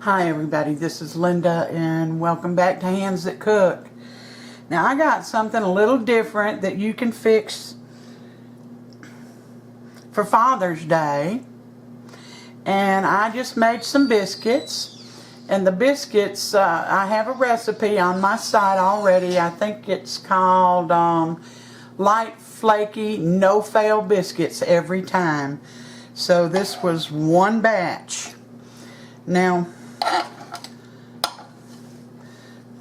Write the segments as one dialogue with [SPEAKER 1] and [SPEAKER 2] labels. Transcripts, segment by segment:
[SPEAKER 1] Hi everybody, this is Linda and welcome back to Hands That Cook. Now I got something a little different that you can fix for Father's Day. And I just made some biscuits. And the biscuits, I have a recipe on my site already. I think it's called Light Flaky No Fail Biscuits every time. So this was one batch. Now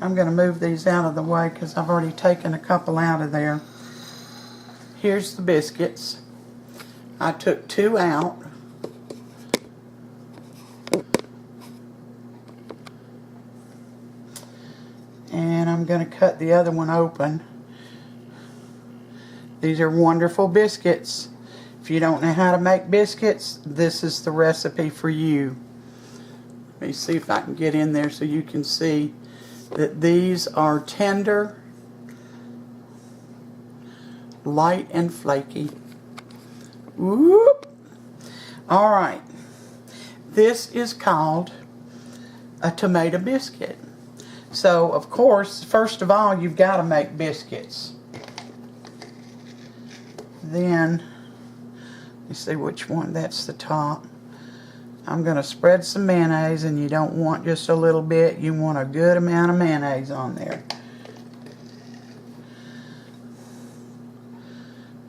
[SPEAKER 1] I'm going to move these out of the way because I've already taken a couple out of there. Here's the biscuits. I took 2 out. And I'm going to cut the other one open. These are wonderful biscuits. If you don't know how to make biscuits, this is the recipe for you. Let me see if I can get in there so you can see that these are tender, light and flaky. Whoop! Alright, this is called a tomato biscuit. So of course, first of all, you've got to make biscuits. Then, let me see which one, that's the top. I'm going to spread some mayonnaise, and you don't want just a little bit. You want a good amount of mayonnaise on there.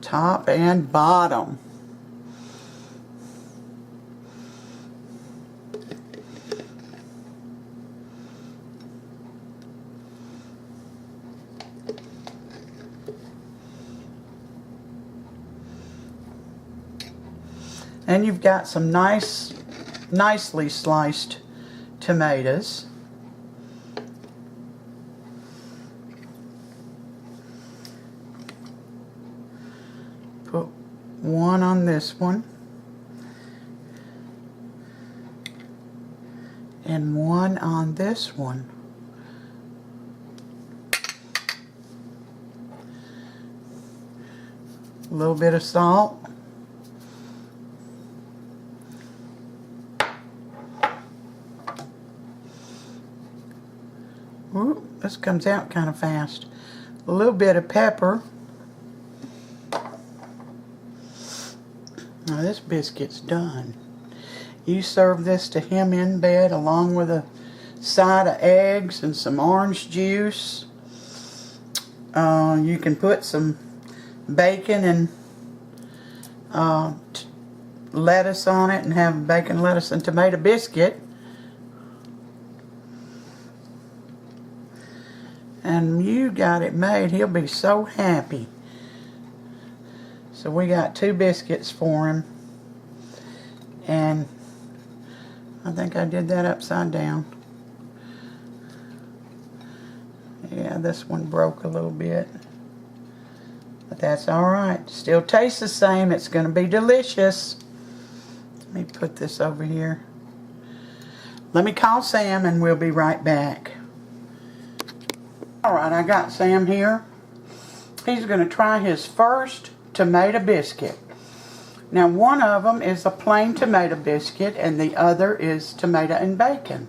[SPEAKER 1] Top and bottom. And you've got some nicely sliced tomatoes. Put one on this one. And one on this one. A little bit of salt. Ooh, this comes out kind of fast. A little bit of pepper. Now this biscuit's done. You serve this to him in bed along with a side of eggs and some orange juice. You can put some bacon and lettuce on it and have bacon, lettuce, and tomato biscuit. And you got it made. He'll be so happy. So we got 2 biscuits for him. And I think I did that upside down. Yeah, this one broke a little bit. But that's alright. Still tastes the same. It's going to be delicious. Let me put this over here. Let me call Sam and we'll be right back. Alright, I got Sam here. He's going to try his first tomato biscuit. Now, one of them is a plain tomato biscuit and the other is tomato and bacon.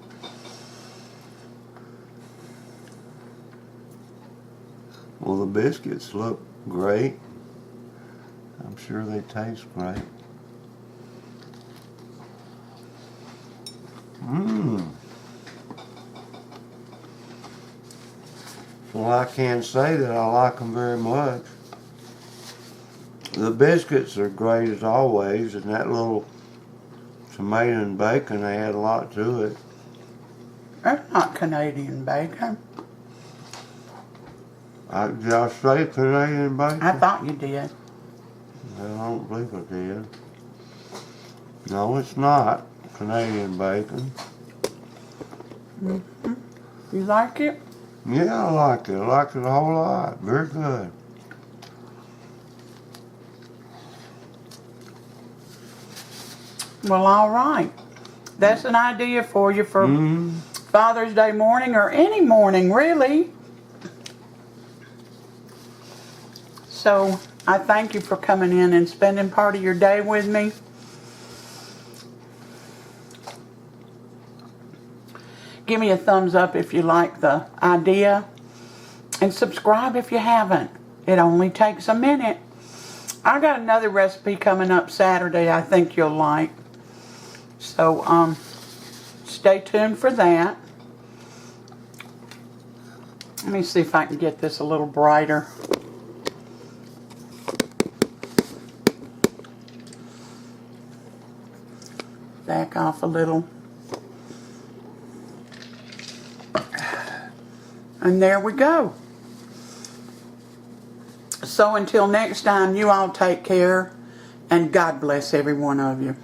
[SPEAKER 2] Well, the biscuits look great. I'm sure they taste great. Well, I can't say that I like them very much. The biscuits are great as always, and that little tomato and bacon, they add a lot to it.
[SPEAKER 1] That's not Canadian bacon.
[SPEAKER 2] Did I say Canadian bacon?
[SPEAKER 1] I thought you did.
[SPEAKER 2] I don't believe I did. No, it's not Canadian bacon.
[SPEAKER 1] Mm-hmm. You like it?
[SPEAKER 2] Yeah, I like it. I like it a whole lot. Very good.
[SPEAKER 1] Well, all right. That's an idea for you for Father's Day morning or any morning, really. So I thank you for coming in and spending part of your day with me. Give me a thumbs up if you like the idea. And subscribe if you haven't. It only takes a minute. I got another recipe coming up Saturday I think you'll like. So, stay tuned for that. Let me see if I can get this a little brighter. Back off a little. And there we go. So until next time, you all take care, and God bless every one of you.